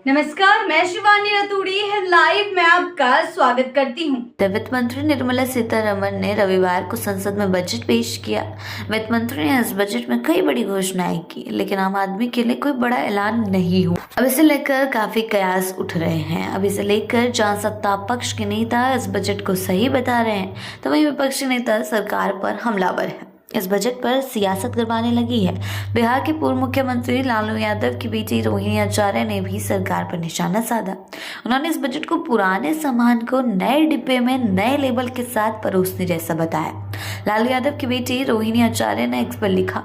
नमस्कार, मैं शिवानी रतूड़ी लाइव में आपका स्वागत करती हूँ। वित्त मंत्री निर्मला सीतारमण ने रविवार को संसद में बजट पेश किया। वित्त मंत्री ने इस बजट में कई बड़ी घोषणाएं की, लेकिन आम आदमी के लिए कोई बड़ा ऐलान नहीं हुआ। अब इसे लेकर काफी कयास उठ रहे हैं। अब इसे लेकर जहां सत्ता पक्ष के नेता इस बजट को सही बता रहे हैं, तो वहीं विपक्षी नेता सरकार पर हमलावर है। इस बजट पर सियासत गरमाने लगी है। बिहार के पूर्व मुख्यमंत्री लालू यादव की बेटी रोहिणी आचार्य ने भी सरकार पर निशाना साधा। उन्होंने इस बजट को पुराने सामान को नए डिब्बे में नए लेबल के साथ परोसने जैसा बताया। लालू यादव की बेटी रोहिणी आचार्य ने एक्स पर लिखा,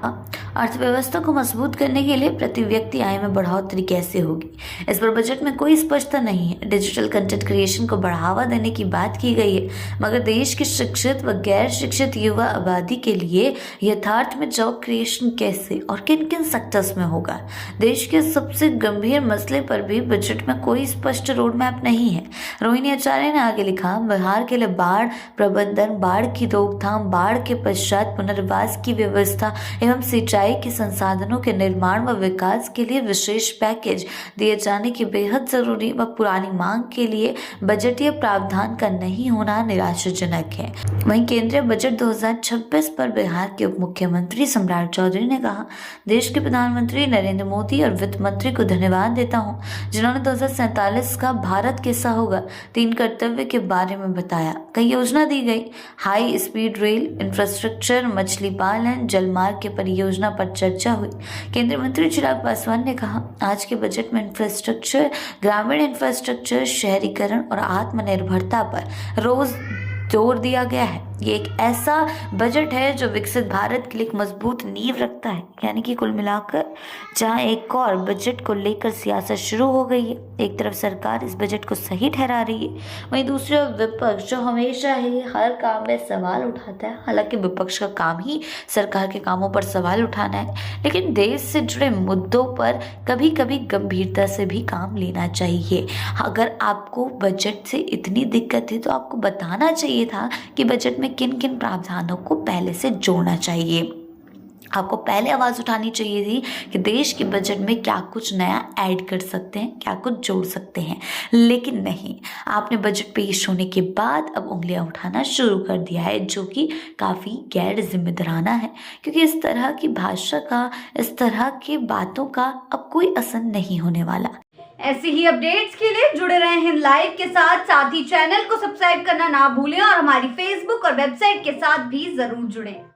अर्थव्यवस्था को मजबूत करने के लिए प्रति व्यक्ति आय में बढ़ोतरी कैसे होगी। इस पर बजट में कोई स्पष्टता नहीं है। डिजिटल कंटेंट क्रिएशन को बढ़ावा देने की बात की गई है, मगर देश की शिक्षित व गैर शिक्षित युवा आबादी के लिए यथार्थ में जॉब क्रिएशन कैसे और किन किन सेक्टर्स में होगा। देश के सबसे गंभीर मसले पर भी बजट में कोई स्पष्ट रोड मैप नहीं है। रोहिणी आचार्य ने आगे लिखा, बिहार के लिए बाढ़ प्रबंधन, बाढ़ की रोकथाम, बाढ़ के पश्चात पुनर्वास की व्यवस्था एवं सिंचाई के संसाधनों के निर्माण व विकास के लिए विशेष पैकेज दिए जाने की बेहद जरूरी व पुरानी मांग के लिए बजटीय प्रावधान का नहीं होना निराशाजनक है। वहीं केंद्रीय बजट 2026 पर बिहार के उप मुख्यमंत्री सम्राट चौधरी ने कहा, देश के प्रधानमंत्री नरेंद्र मोदी और वित्त मंत्री को धन्यवाद देता हूं, जिन्होंने 2047 का भारत कैसा होगा 3 कर्तव्य के बारे में बताया। कई योजना दी गई, हाई स्पीड रेल, इंफ्रास्ट्रक्चर, मछली पालन, जलमार्ग के परियोजना पर चर्चा हुई। केंद्रीय मंत्री चिराग पासवान ने कहा, आज के बजट में इंफ्रास्ट्रक्चर, ग्रामीण इंफ्रास्ट्रक्चर, शहरीकरण और आत्मनिर्भरता पर रोज जोर दिया गया है। ये एक ऐसा बजट है जो विकसित भारत के लिए एक मजबूत नींव रखता है। यानी कि कुल मिलाकर जहां एक और बजट को लेकर सियासत शुरू हो गई है, एक तरफ सरकार इस बजट को सही ठहरा रही है, वहीं दूसरी ओर विपक्ष जो हमेशा ही हर काम में सवाल उठाता है। हालांकि विपक्ष का काम ही सरकार के कामों पर सवाल उठाना है, लेकिन देश से जुड़े मुद्दों पर कभी कभी गंभीरता से भी काम लेना चाहिए। अगर आपको बजट से इतनी दिक्कत है तो आपको बताना चाहिए था कि बजट में किन किन प्रावधानों को पहले से जोड़ना चाहिए। आपको पहले आवाज उठानी चाहिए थी कि देश के बजट में क्या कुछ नया ऐड कर सकते हैं, क्या कुछ जोड़ सकते हैं, लेकिन नहीं। आपने बजट पेश होने के बाद अब उंगलियां उठाना शुरू कर दिया है, जो कि काफ़ी गैर जिम्मेदाराना है, क्योंकि इस तरह की भाषा का, इस तरह की बातों का अब कोई असर नहीं होने वाला। ऐसे ही अपडेट्स के लिए जुड़े रहे हैं लाइव के साथ ही चैनल को सब्सक्राइब करना ना भूलें और हमारी फेसबुक और वेबसाइट के साथ भी जरूर जुड़ें।